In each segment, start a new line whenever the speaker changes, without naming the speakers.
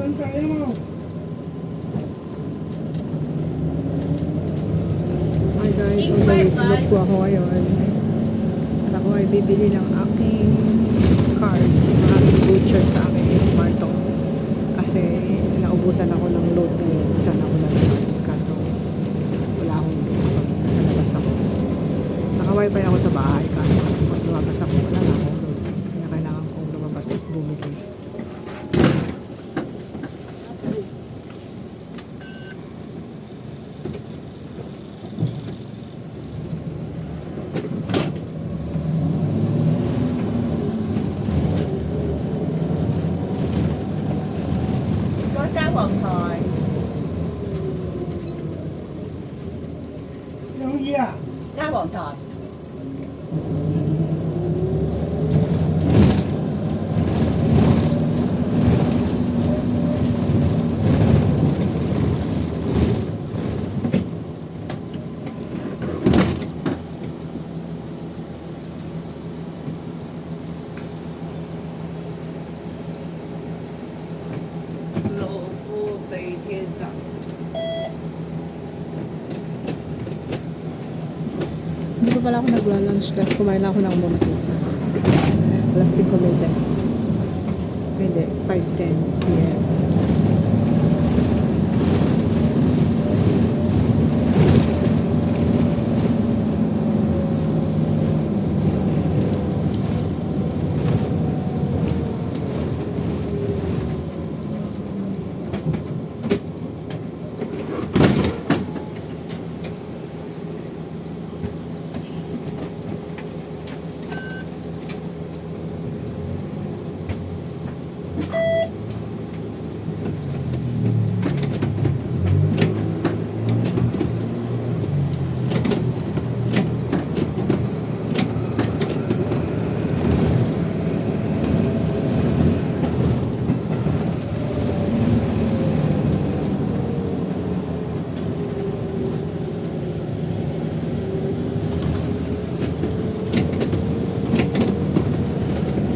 Hi guys, mag-vlog po ako ngayon. At ako ay bibili ng aking card, ng aking voucher sa aking Smartong. Kasi naubusan ako ng load ngayon. Saan ako lalabas. Kaso wala akong nasa labas ako. Naka-wifi ako sa bahay. Kaso pag lumabas ako, wala na akong load. Kaya kailangan kong lumabas at bumili.
Cá bọn thọt. Lộ phu tây thiên dặm.
Hindi pa pala ako nagla-lunch guys. Kumain lang ako ng muna. Alas 5:30. Hindi, 5:10 p.m.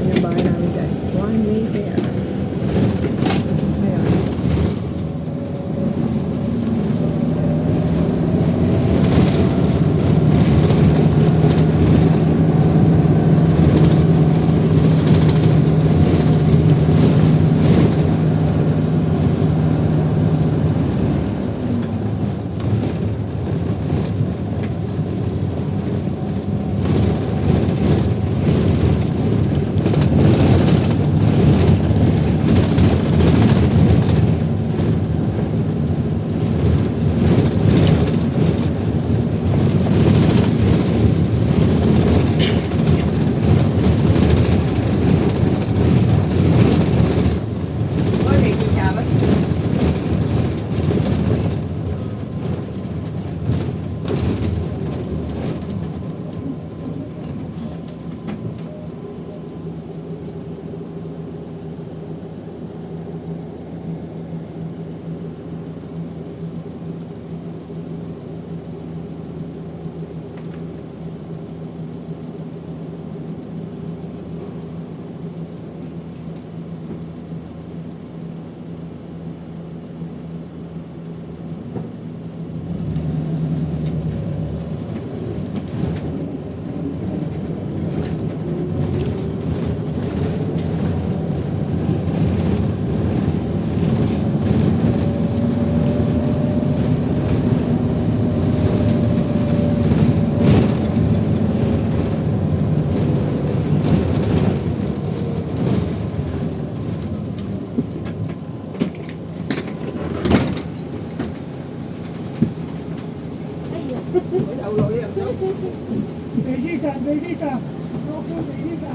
Yung bahay namin guys. One way there. Ayan.
Có gì chị chào bác.
Visita. No, visita.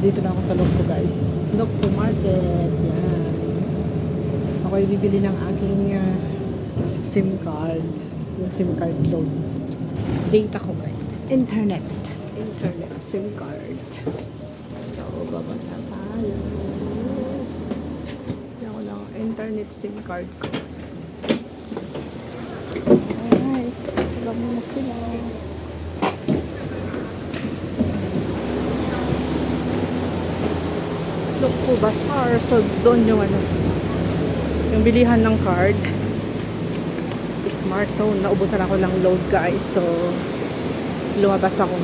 Dito na ako sa Locpo guys. Locpo Market. Yan. Ako ay bibili ng aking SIM card. Yung SIM card load. Data ko guys. Internet SIM card. So, baba na tayo. Yan ko lang internet SIM card ko. Alright. Baba na sila. Look po, Bazaar. So, doon yung ano, yung bilihan ng card. Smartphone. Naubusan ako ng load guys. So, lumabas ako.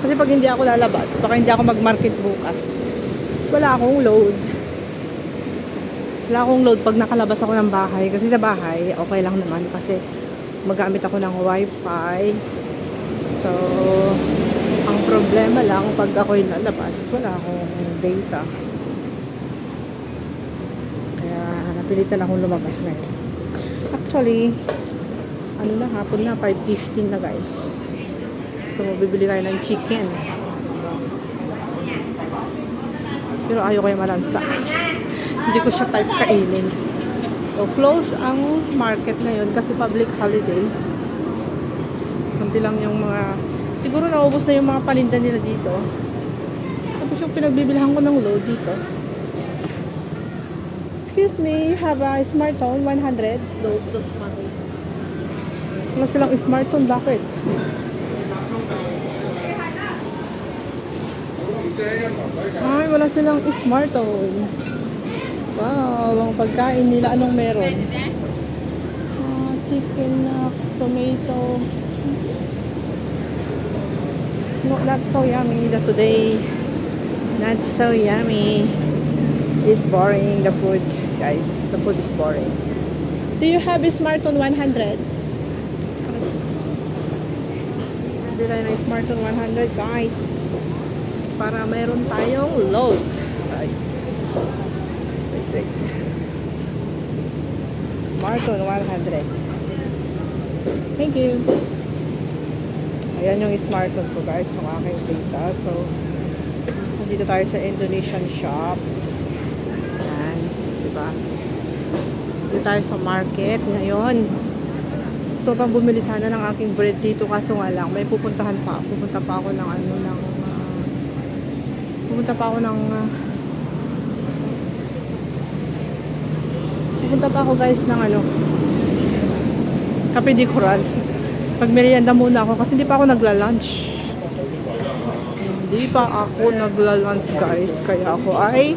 Kasi pag hindi ako lalabas, baka hindi ako mag-market bukas. Wala akong load. Wala akong load pag nakalabas ako ng bahay. Kasi sa bahay, okay lang naman. Kasi magamit ako ng wifi. So, ang problema lang, pag ako'y lalabas, wala akong data. Kaya, napilitan akong lumabas ngayon. Actually, ano na, hapon na, 5:15 na guys. So, bibili tayo ng chicken. Pero ayaw ko yung malansa. Hindi ko siya type kainin. So, close ang market ngayon kasi public holiday. Kunti lang yung mga... Siguro naubos na yung mga paninda nila dito. Tapos yung pinagbibilihan ko ng load dito. Excuse me, you have a smartphone 100?
Load the money.
Wala silang smartphone, bakit? Ay, wala silang smartphone. Wow, ang pagkain nila, anong meron? Chicken, tomato. No, not so yummy. That today, not so yummy. It's boring, the food, guys. The food is boring. Do you have a smartphone 100? Bili na smartphone 100, guys. Para mayroon tayong load. Right. Wait. Smartphone 100. Thank you. Ayan yung smartphone ko guys, yung aking data. So, nandito tayo sa Indonesian shop. Ayan, diba? Dito tayo sa market ngayon. So, pang bumili sana ng aking bread dito kaso nga lang, may pupunta pa ako ng ano, pupunta pa ako guys ng ano, Cafe de Coral. Pag-merienda muna ako kasi hindi pa ako nagla-lunch. Hindi pa ako nagla-lunch guys. Kaya ako ay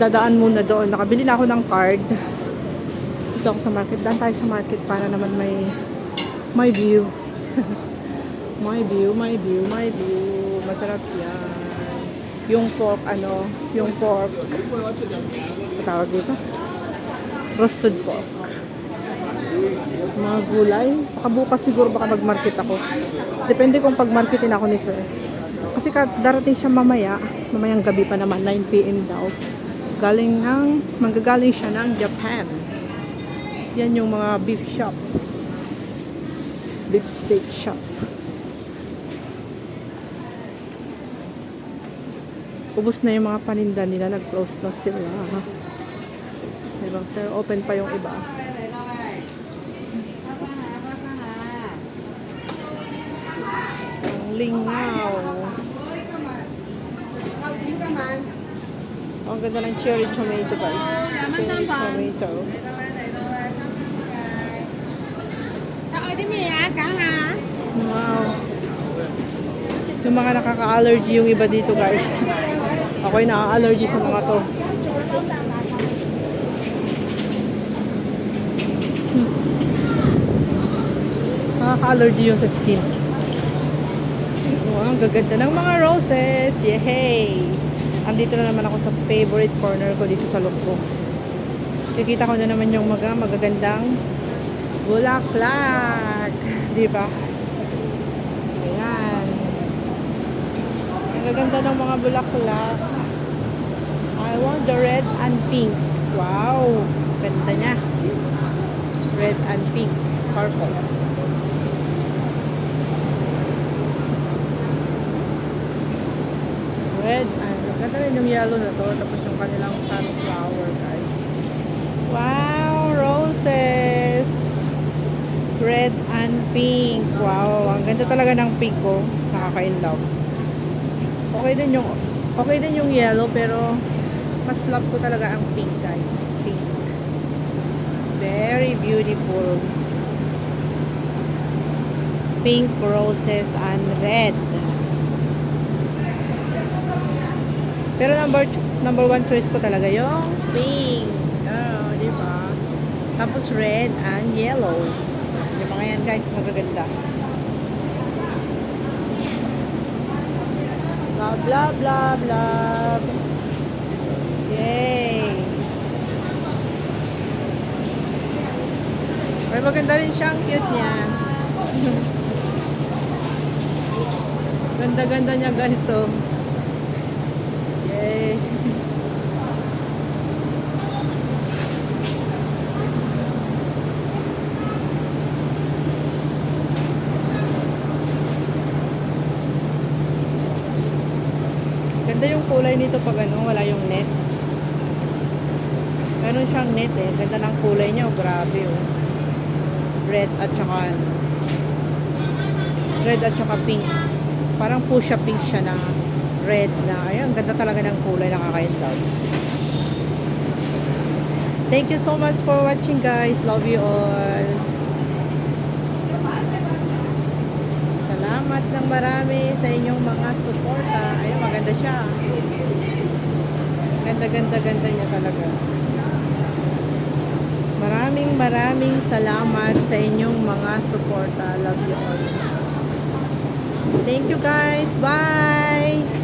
dadaan muna doon. Nakabili na ako ng card. Dito ako sa market. Daan tayo sa market para naman may view. may view. Masarap yan. Yung pork, tawag dito? Roasted pork. Mga gulay. Bukas siguro baka mag-market ako. Depende kung pag-marketin ako ni sir. Kasi darating siya mamayang gabi pa naman, 9 PM daw. Manggagaling siya ng Japan. Yan yung mga beef shop. Beef steak shop. Ubus na yung mga paninda nila, nag-close na sila. Diba? Pero open pa yung iba. Lingaw. Ang ganda ng cherry tomato guys. Cherry tomato. Wow. Yung mga nakaka-allergy yung iba dito guys. Ako'y naka-allergy sa mga to. Nakaka-allergy yung sa skin. Ang gaganda ng mga roses. Yehey! Andito na naman ako sa favorite corner ko dito sa Lukbo. Kikita ko na naman yung magagandang bulaklak. Diba? Ayan. Ang gaganda ng mga bulaklak. I want the red and pink. Wow! Ganda niya. Red and pink. Purple. Red and ganda rin yung yellow na to. Tapos yung kanilang sunflower guys. Wow, roses. Red and pink. Wow, ang ganda talaga ng pink ko. Nakaka-inlove. Okay din yung yellow pero mas love ko talaga ang pink, guys. Pink. Very beautiful. Pink roses and red. Pero number one choice ko talaga yung pink. Oh, di ba? Tapos red and yellow. Yung mga yan, guys, magaganda. Love, love, love, love. Yay! Ay, maganda rin siya. Ang cute niya. Ganda-ganda niya, guys. So, yay! Ganda yung kulay nito pag wala yung net. Meron siyang net eh. Ganda ng kulay niya. Oh, grabe oh. Red at saka pink. Parang fuchsia pink siya na red na. Ayun, ganda talaga ng kulay. Nakaka-inlove. Thank you so much for watching, guys. Love you all. Salamat ng marami sa inyong mga suporta. Ayun, maganda siya. Ganda niya talaga. Maraming salamat sa inyong mga suporta. Love you all. Thank you, guys. Bye!